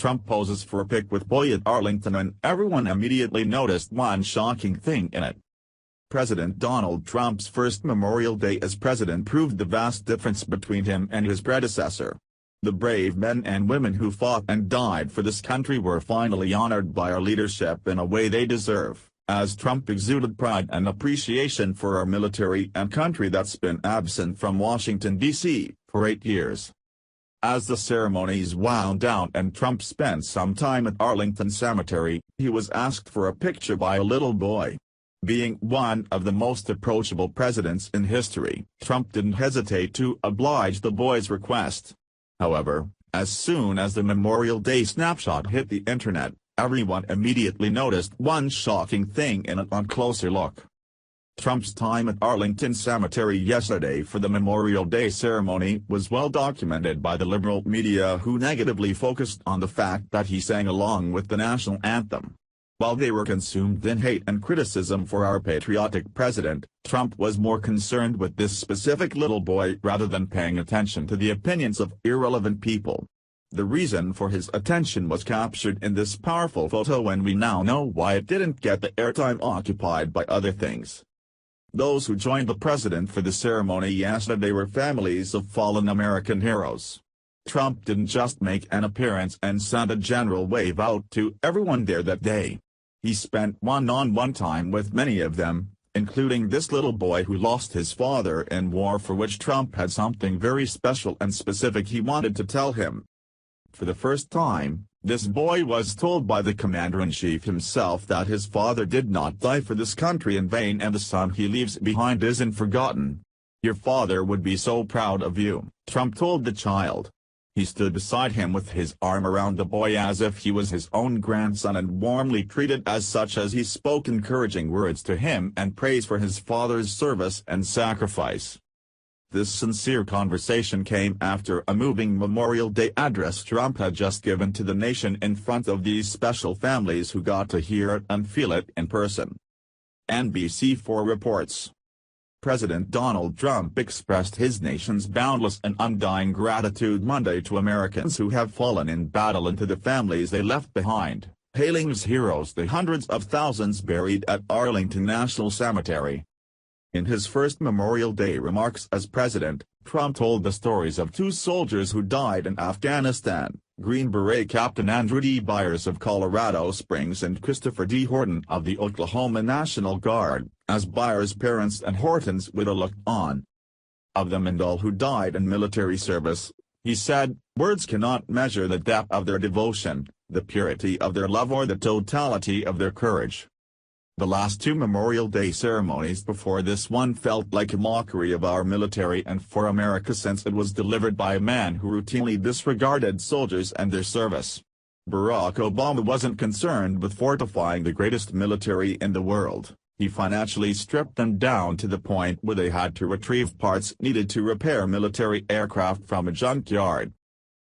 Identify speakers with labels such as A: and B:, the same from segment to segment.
A: Trump poses for a pic with boy at Arlington and everyone immediately noticed one shocking thing in it. President Donald Trump's first Memorial Day as president proved the vast difference between him and his predecessor. The brave men and women who fought and died for this country were finally honored by our leadership in a way they deserve, as Trump exuded pride and appreciation for our military and country that's been absent from Washington, D.C., for 8 years. As the ceremonies wound down and Trump spent some time at Arlington Cemetery, he was asked for a picture by a little boy. Being one of the most approachable presidents in history, Trump didn't hesitate to oblige the boy's request. However, as soon as the Memorial Day snapshot hit the internet, everyone immediately noticed one shocking thing in it on closer look. Trump's time at Arlington Cemetery yesterday for the Memorial Day ceremony was well documented by the liberal media, who negatively focused on the fact that he sang along with the national anthem. While they were consumed in hate and criticism for our patriotic president, Trump was more concerned with this specific little boy rather than paying attention to the opinions of irrelevant people. The reason for his attention was captured in this powerful photo, and we now know why it didn't get the airtime occupied by other things. Those who joined the president for the ceremony yesterday were families of fallen American heroes. Trump didn't just make an appearance and send a general wave out to everyone there that day. He spent one-on-one time with many of them, including this little boy who lost his father in war, for which Trump had something very special and specific he wanted to tell him. For the first time, this boy was told by the commander-in-chief himself that his father did not die for this country in vain, and the son he leaves behind isn't forgotten. Your father would be so proud of you, Trump told the child. He stood beside him with his arm around the boy as if he was his own grandson, and warmly treated as such as he spoke encouraging words to him and praise for his father's service and sacrifice. This sincere conversation came after a moving Memorial Day address Trump had just given to the nation in front of these special families who got to hear it and feel it in person. NBC4 reports. President Donald Trump expressed his nation's boundless and undying gratitude Monday to Americans who have fallen in battle and to the families they left behind, hailing as heroes the hundreds of thousands buried at Arlington National Cemetery. In his first Memorial Day remarks as president, Trump told the stories of two soldiers who died in Afghanistan, Green Beret Captain Andrew D. Byers of Colorado Springs and Christopher D. Horton of the Oklahoma National Guard, as Byers' parents and Horton's widow looked on. Of them and all who died in military service, he said, words cannot measure the depth of their devotion, the purity of their love, or the totality of their courage. The last two Memorial Day ceremonies before this one felt like a mockery of our military and for America, since it was delivered by a man who routinely disregarded soldiers and their service. Barack Obama wasn't concerned with fortifying the greatest military in the world. He financially stripped them down to the point where they had to retrieve parts needed to repair military aircraft from a junkyard.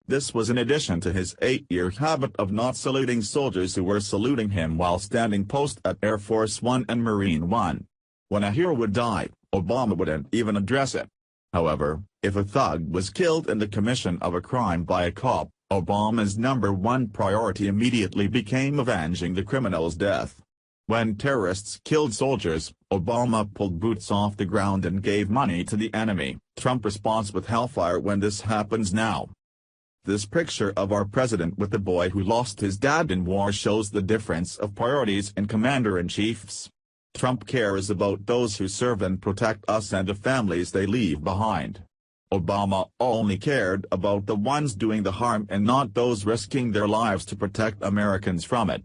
A: This was in addition to his 8-year habit of not saluting soldiers who were saluting him while standing post at Air Force One and Marine One. When a hero would die, Obama wouldn't even address it. However, if a thug was killed in the commission of a crime by a cop, Obama's #1 priority immediately became avenging the criminal's death. When terrorists killed soldiers, Obama pulled boots off the ground and gave money to the enemy. Trump responds with hellfire when this happens now. This picture of our president with the boy who lost his dad in war shows the difference of priorities in commander-in-chiefs. Trump cares about those who serve and protect us and the families they leave behind. Obama only cared about the ones doing the harm and not those risking their lives to protect Americans from it.